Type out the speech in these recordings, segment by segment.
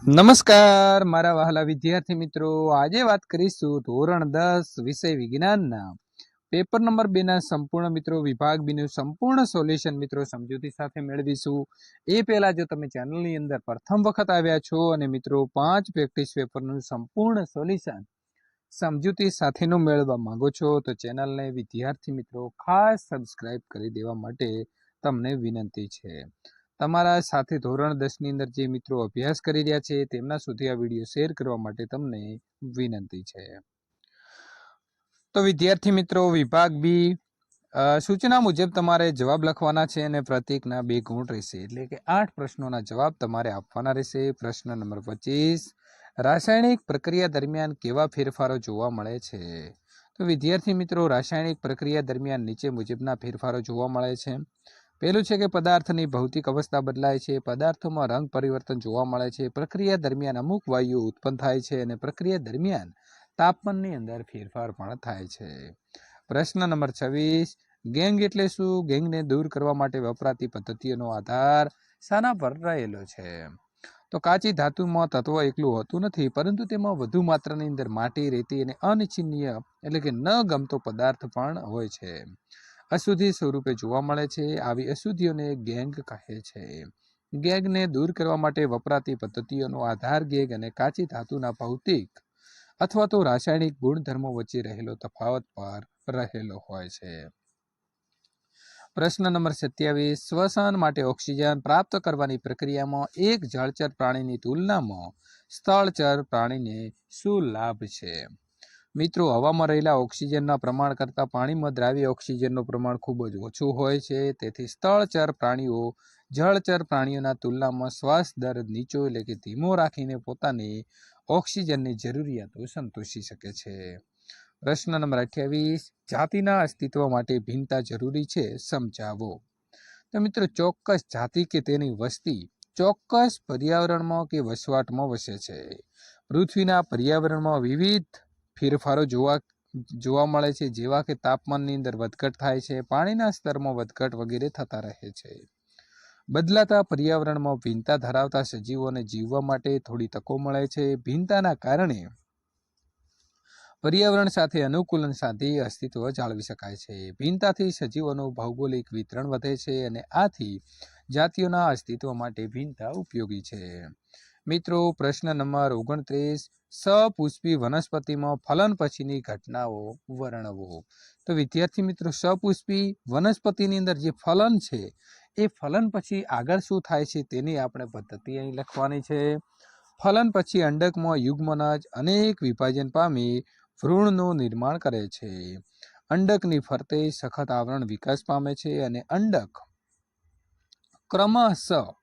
નમસ્કાર મારા વહાલા વિદ્યાર્થી મિત્રો, આજે વાત કરીશું ધોરણ 10 વિષય વિજ્ઞાનના પેપર નંબર 2 ના સંપૂર્ણ મિત્રો વિભાગ બી નું સંપૂર્ણ સોલ્યુશન મિત્રો સમજૂતી સાથે મેળવીશું। એ પહેલા જો તમે ચેનલની અંદર પ્રથમ વખત આવ્યા છો અને મિત્રો 5 પ્રેક્ટિસ પેપરનું સંપૂર્ણ સોલ્યુશન સમજૂતી સાથેનું મેળવવા માંગો છો તો ચેનલને વિદ્યાર્થી મિત્રો ખાસ સબસ્ક્રાઇબ કરી દેવા માટે તમને વિનંતી છે। તમારા સાથે ધોરણ 10 ની અંદર જે મિત્રો અભ્યાસ કરી રહ્યા છે તેમના સુધી આ વિડીયો શેર કરવા માટે તમને વિનંતી છે। તો વિદ્યાર્થી મિત્રો, વિભાગ બી સૂચના મુજબ તમારે જવાબ લખવાના છે અને પ્રત્યેકના 2 ગુણ રહેશે, એટલે કે 8 પ્રશ્નોના જવાબ તમારે આપવાના રહેશે। પ્રશ્ન નંબર 25, રાસાયણિક પ્રક્રિયા દરમિયાન કેવા ફેરફારો જોવા મળે છે? તો વિદ્યાર્થી મિત્રો, રાસાયણિક પ્રક્રિયા દરમિયાન નીચે મુજબના ફેરફારો જોવા મળે છે। પહેલું છે કે પદાર્થની ભૌતિક અવસ્થા બદલાય છે, પદાર્થોમાં રંગ પરિવર્તન જોવા મળે છે, પ્રક્રિયા દરમિયાન અમુક વાયુઓ ઉત્પન્ન થાય છે અને પ્રક્રિયા દરમિયાન તાપમાનની અંદર ફેરફાર પણ થાય છે। પ્રશ્ન નંબર 26, ગેંગ એટલે શું? ગેંગને દૂર કરવા માટે વપરાતી પદ્ધતિઓનો આધાર શાના પર રહેલો છે? તો કાચી ધાતુમાં તત્વ એકલું હોતું નથી, પરંતુ તેમાં વધુ માત્રાની અંદર માટી, રેતી અને અનિચ્છનીય એટલે કે ન ગમતો પદાર્થ પણ હોય છે, અશુદ્ધિ સ્વરૂપે જોવા મળે છે। આવી અશુદ્ધિઓને ગેંગ કહે છે। ગેંગને દૂર કરવા માટે વપરાતી પદ્ધતિઓનો આધાર ગેંગ અને કાચી ધાતુના ભૌતિક અથવા તો રાસાયણિક ગુણધર્મો વચ્ચે રહેલો તફાવત પર રહેલો હોય છે। પ્રશ્ન નંબર 27, શ્વસન માટે ઓક્સિજન પ્રાપ્ત કરવાની પ્રક્રિયામાં એક જળચર પ્રાણીની તુલનામાં સ્થળચર પ્રાણીને શું લાભ છે? મિત્રો, હવામાં રહેલા ઓક્સિજનના પ્રમાણ કરતાં પાણીમાં દ્રાવ્ય ઓક્સિજનનું પ્રમાણ ખૂબ જ ઓછું હોય છે, તેથી સ્થળચર પ્રાણીઓ જળચર પ્રાણીઓના તુલનામાં શ્વાસ દર નીચો એટલે કે ધીમો રાખીને પોતાની ઓક્સિજનની જરૂરિયાતો સંતોષી શકે છે। પ્રશ્ન નંબર 28, જાતિના અસ્તિત્વ માટે ભિન્નતા જરૂરી છે, સમજાવો। તો મિત્રો, ચોક્કસ જાતિ કે તેની વસ્તી ચોક્કસ પર્યાવરણમાં કે વસવાટમાં વસે છે। પૃથ્વીના પર્યાવરણમાં વિવિધ ફેરફારો જોવા મળે છે, જેવા કે તાપમાનની અંદર વધઘટ થાય છે, પાણીના સ્તરમાં વધઘટ વગેરે થતા રહે છે। બદલાતા પર્યાવરણમાં ભિન્નતા ધરાવતા સજીવોને જીવવા માટે થોડી તકો મળે છે। ભિન્નતાના કારણે પર્યાવરણ સાથે અનુકૂલન સાધી અસ્તિત્વ જાળવી શકાય છે। ભિન્નતાથી સજીવોનું ભૌગોલિક વિતરણ વધે છે અને આથી જાતિઓના અસ્તિત્વ માટે ભિન્નતા ઉપયોગી છે। મિત્રો, પ્રશ્ન નંબર 29, સપુષ્પી વનસ્પતિમાં ફલન પછીની ઘટનાઓ વર્ણવો। તો વિદ્યાર્થી મિત્રો, સપુષ્પી વનસ્પતિની અંદર જે ફલન છે એ ફલન પછી આગળ શું થાય છે તેની આપણે પદ્ધતિ અહીં લખવાની છે। ફલન પછી અંડકમાં યુગ્મનજ અનેક વિભાજન પામી ભ્રૂણનું નિર્માણ કરે છે। અંડકની ફરતે સખત આવરણ વિકાસ પામે છે અને અંડક ક્રમશઃ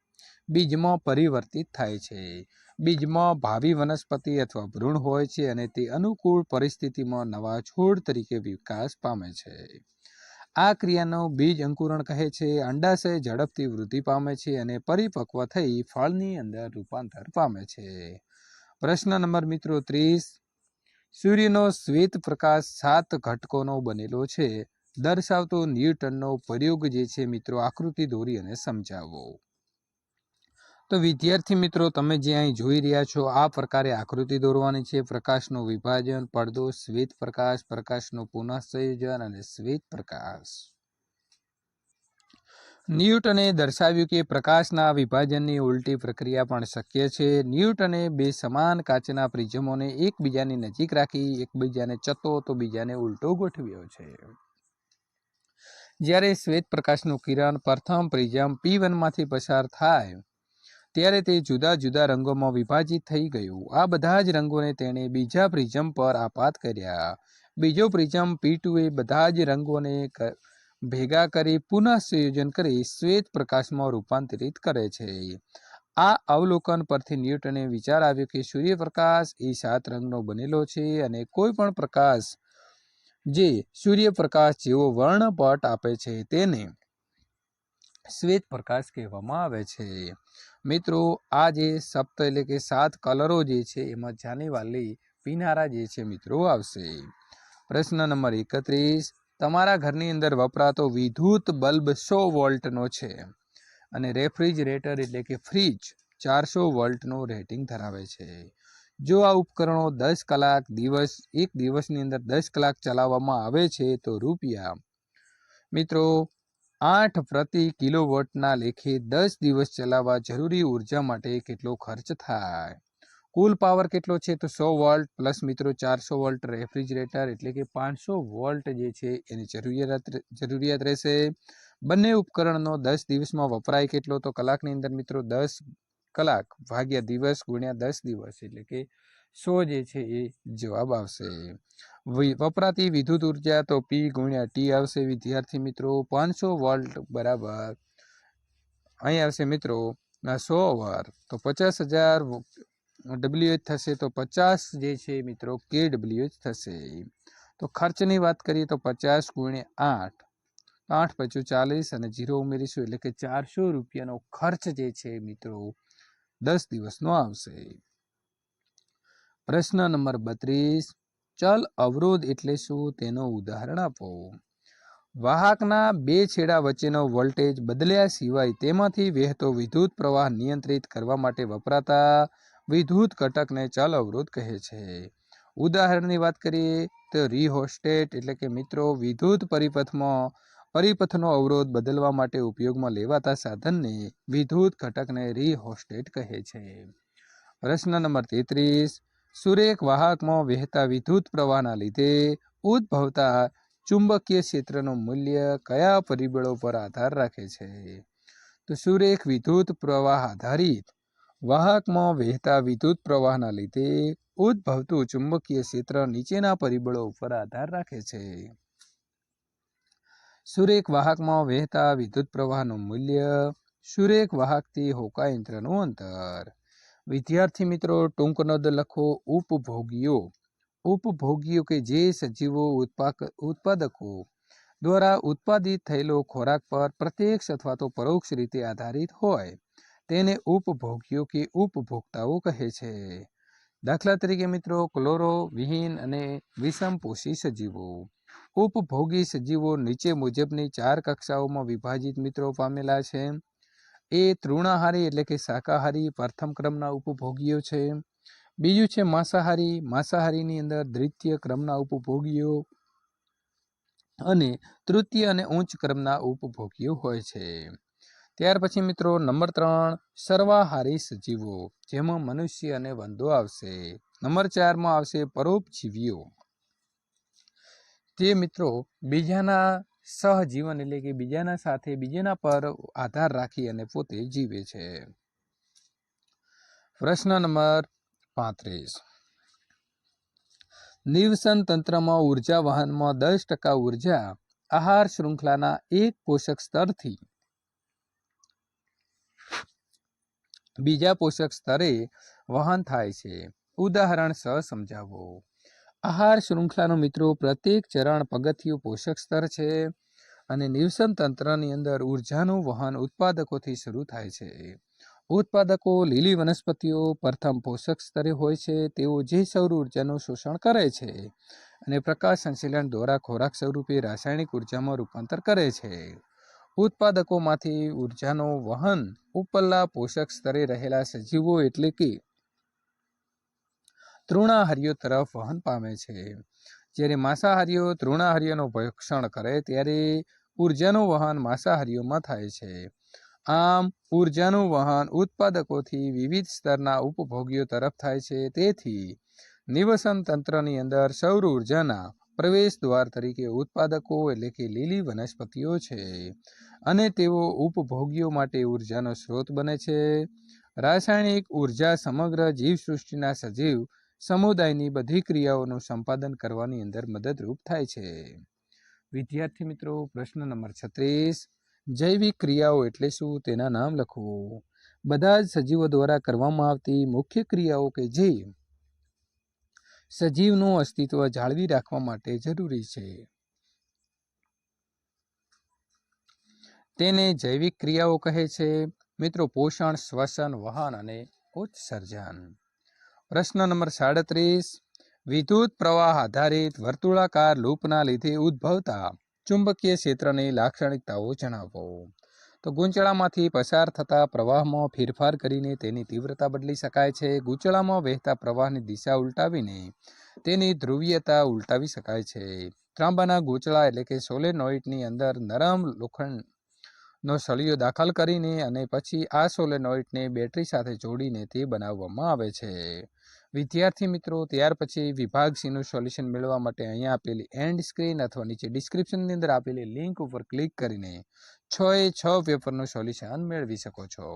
બીજમાં પરિવર્તિત થાય છે। બીજમાં ભાવિ વનસ્પતિ અથવા ભ્રૂણ હોય છે અને તે અનુકૂળ પરિસ્થિતિમાં નવા છોડ તરીકે વિકાસ પામે છે। આ ક્રિયાનો બીજ અંકુરણ કહે છે। અંડાશય ઝડપથી વૃદ્ધિ પામે છે અને પરિપક્વ થઈ ફળની અંદર રૂપાંતર પામે છે। પ્રશ્ન નંબર મિત્રો 30, સૂર્યનો શ્વેત પ્રકાશ 7 ઘટકોનો બનેલો છે, દર્શાવતો ન્યૂટનનો પ્રયોગ જે છે મિત્રો આકૃતિ દોરી અને સમજાવો। તો વિદ્યાર્થી મિત્રો, તમે જે અહીં જોઈ રહ્યા છો આ પ્રકારે આકૃતિ દોરવાની છે। પ્રકાશનું વિભાજન, પડદો, શ્વેત પ્રકાશ, પ્રકાશનું પુનઃસંયોજન અને શ્વેત પ્રકાશ। ન્યૂટને દર્શાવ્યું કે પ્રકાશના વિભાજનની ઉલટી પ્રક્રિયા પણ શક્ય છે। ન્યૂટને 2 સમાન કાચના પ્રિઝમોને એકબીજાની નજીક રાખી એકબીજાને ચતો તો બીજાને ઉલટો ગોઠવ્યો છે। જ્યારે શ્વેત પ્રકાશનું કિરણ પ્રથમ પ્રિઝમ P1 માંથી પસાર થાય ત્યારે તે જુદા જુદા રંગોમાં વિભાજિત થઈ ગયું। આ બધા જ રંગોને તેણે બીજા પ્રિઝમ પર આપાત કર્યા। બીજો પ્રિઝમ P2 એ બધા જ રંગોને ભેગા કરી પુનઃ સંયોજન કરી શ્વેત પ્રકાશમાં રૂપાંતરિત કરે છે। આ અવલોકન પરથી ન્યૂટને વિચાર આવ્યો કે સૂર્યપ્રકાશ એ 7 રંગનો બનેલો છે અને કોઈ પણ પ્રકાશ જે સૂર્યપ્રકાશ જેવો વર્ણપટ આપે છે તેને શ્વેત પ્રકાશ કહેવામાં આવે છે। મિત્રો, આ જે સપ્ત એટલે કે 7 કલરો જે છે એમાં જાનેવાલી પીનારા જે છે મિત્રો આવશે। પ્રશ્ન નંબર 31, તમારા ઘરની અંદર વપરાતો વિદ્યુત બલ્બ 100 વોલ્ટનો છે અને રેફ્રિજરેટર એટલે કે ફ્રીજ 400 વોલ્ટનું રેટિંગ ધરાવે છે. જો આ ઉપકરણો 10 કલાક એક દિવસની અંદર 10 કલાક ચલાવવામાં આવે છે તો રૂપિયા મિત્રો 8 પ્રતિ કિલોવોટના લેખે 10 દિવસ ચલાવવા જરૂરી ઉર્જા માટે કેટલો ખર્ચ થાય? કુલ પાવર કેટલો છે તો 100 વોલ્ટ પ્લસ મિત્રો 400 વોલ્ટ રેફ્રિજરેટર એટલે કે 500 વોલ્ટ જે છે એની જરૂરિયાત રહેશે. બંને ઉપકરણનો 10 દિવસમાં વપરાય કેટલો તો કલાકની અંદર મિત્રો 10 કલાક ભાગ્યા દિવસ ગુણ્યા 10 દિવસ એટલે કે 100 જે છે એ જવાબ આવશે. વપરાતી વિદ્યુત ઉર્જા તો P ગુણ્યા T આવશે વિદ્યાર્થી મિત્રો. 500 વોલ્ટ બરાબર અહીં આવશે મિત્રો 100 અવર તો 50,000 WH થશે તો 50 જે છે મિત્રો kWh થશે. તો ખર્ચની વાત કરીએ તો 50 ગુણ્યા 8 5 40 અને 0 ઉમેરીશું એટલે કે 400 રૂપિયાનો ખર્ચ જે છે મિત્રો 10 દિવસનો આવશે. પ્રશ્ન નંબર 32 ચલ અવરોધ એટલે શું તેનું ઉદાહરણ આપો. વાહકના બે છેડા વચ્ચેનો વોલ્ટેજ બદલ્યા સિવાય તેમાંથી વહેતો વિદ્યુત પ્રવાહ નિયંત્રિત કરવા માટે વપરાતા વિદ્યુત ઘટકને ચલ અવરોધ કહે છે. ઉદાહરણની વાત કરીએ તો રિહોસ્ટેટ એટલે કે મિત્રો વિદ્યુત પરિપથનો અવરોધ બદલવા માટે ઉપયોગમાં લેવાતા સાધનને વિદ્યુત ઘટકને રિહોસ્ટેટ કહે છે. પ્રશ્ન નંબર 33 સુરેખ વાહકમાં વહેતા વિદ્યુત પ્રવાહના લીધે ઉદ્ભવતા ચુંબકીય ક્ષેત્રનું મૂલ્ય કયા પરિબળો પર આધાર રાખે છે? તો સુરેખ વિદ્યુત પ્રવાહ આધારિત વાહકમાં વહેતા વિદ્યુત પ્રવાહના લીધે ઉદ્ભવતું ચુંબકીય ક્ષેત્ર નીચેના પરિબળો ઉપર આધાર રાખે છે. સુરેખ વાહકમાં વહેતા વિદ્યુત પ્રવાહનું મૂલ્ય, સુરેખ વાહકથી હોકા યંત્રનું અંતર. વિદ્યાર્થી મિત્રો ટૂંક નોંધ લખો. ઉપભોગીઓ કે જે સજીવો ઉત્પાદકો દ્વારા ઉત્પાદિત થયેલો ખોરાક પર પ્રત્યક્ષ અથવા તો પરોક્ષ રીતે આધારિત હોય તેને ઉપભોગીઓ કે ઉપભોક્તાઓ કહે છે. દાખલા તરીકે મિત્રો ક્લોરો વિહીન અને વિષમપોષી સજીવો. ઉપભોગી સજીવો નીચે મુજબની 4 કક્ષાઓમાં વિભાજિત મિત્રો પામેલા છે. એ તૃણાહારી એટલે કે શાકાહારી પ્રથમ ક્રમના ઉપભોગીઓ છે. બીજું છે માંસાહારી. માંસાહારીની અંદર દ્વિતીય ક્રમના ઉપભોગીઓ અને તૃતીય અને ઉચ્ચ ક્રમના ઉપભોગીઓ હોય છે. ત્યાર પછી મિત્રો નંબર 3 સર્વાહારી સજીવો જેમાં મનુષ્ય અને વંદો આવશે. નંબર 4માં આવશે પરોપજીવીઓ તે મિત્રો બીજાના સહજીવન એટલે કે બીજાના સાથે બીજાના પર આધાર રાખી અને પોતે જીવે છે. પ્રશ્ન નંબર 35 નિવસન તંત્રમાં ઉર્જા વહનમાં 10% ઉર્જા આહાર શૃંખલાના એક પોષક સ્તરથી બીજા પોષક સ્તરે વહન થાય છે. ઉદાહરણ સમજાવો. આહાર શૃંખલાનો મિત્રો પ્રત્યેક ચરણ પગથિયું પોષક સ્તર છે અને નિવસન તંત્રની અંદર ઉર્જાનું વહન ઉત્પાદકોથી શરૂ થાય છે. ઉત્પાદકો લીલી વનસ્પતિઓ પ્રથમ પોષક સ્તરે હોય છે. તેઓ જે સૌર ઉર્જાનું શોષણ કરે છે અને પ્રકાશ સંશ્લેષણ દ્વારા ખોરાક સ્વરૂપે રાસાયણિક ઉર્જામાં રૂપાંતર કરે છે. ઉત્પાદકોમાંથી ઉર્જાનું વહન ઉપરના પોષક સ્તરે રહેલા સજીવો એટલે કે તૃણાહારીઓ તરફ વહન પામે છે. જ્યારે માંસાહારીઓ તૃણાહારીઓનું ભક્ષણ કરે ત્યારે ઉર્જાનું વહન માંસાહારીઓમાં થાય છે. આમ ઉર્જાનું વહન ઉત્પાદકોથી વિવિધ સ્તરના ઉપભોગીઓ તરફ થાય છે. તેથી નિવસન તંત્રની અંદર સૌર ઉર્જાના પ્રવેશ દ્વાર તરીકે ઉત્પાદકો એટલે કે લીલી વનસ્પતિઓ છે અને તેઓ ઉપભોગીઓ માટે ઉર્જાનો સ્ત્રોત બને છે. રાસાયણિક ઉર્જા સમગ્ર જીવસૃષ્ટિના સજીવ સમુદાયની બધી ક્રિયાઓનું સંપાદન કરવાની અંદર મદદરૂપ થાય છે. વિદ્યાર્થી મિત્રો પ્રશ્ન નંબર 36 જૈવિક ક્રિયાઓ એટલે શું તેના નામ લખો. બધા જ સજીવો દ્વારા કરવામાં આવતી મુખ્ય ક્રિયાઓ કે જે સજીવનું અસ્તિત્વ જાળવી રાખવા માટે જરૂરી છે તેને જૈવિક ક્રિયાઓ કહે છે. મિત્રો પોષણ, શ્વસન, વહન અને ઉત્સર્જન. પ્રશ્ન નંબર 37 વિદ્યુત પ્રવાહ આધારિત વર્તુળાકાર લૂપના લીધે ઉદ્ભવતા ચુંબકીય ક્ષેત્રની લાક્ષણિકતાઓ જણાવો. તો ગૂંચળામાંથી પસાર થતા પ્રવાહમાં ફેરફાર કરીને તેની તીવ્રતા બદલી શકાય છે. ગૂંચળામાં વહેતા પ્રવાહની દિશા ઉલટાવીને તેની ધ્રુવીયતા ઉલટાવી શકાય છે. ત્રાંબાના ગૂંચળા એટલે કે સોલેનોઇડની અંદર નરમ લોખંડનો સળિયો દાખલ કરીને અને પછી આ સોલેનોઇડને બેટરી સાથે જોડીને તે બનાવવામાં આવે છે. વિદ્યાર્થી મિત્રો, ત્યાર પછી વિભાગ સીનું સોલ્યુશન મેળવવા માટે અહીંયા આપેલી એન્ડ સ્ક્રીન અથવા નીચે ડિસ્ક્રિપ્શનની અંદર આપેલી લિંક ઉપર ક્લિક કરીને 6 એ 6 પેપરનું સોલ્યુશન મેળવી શકો છો.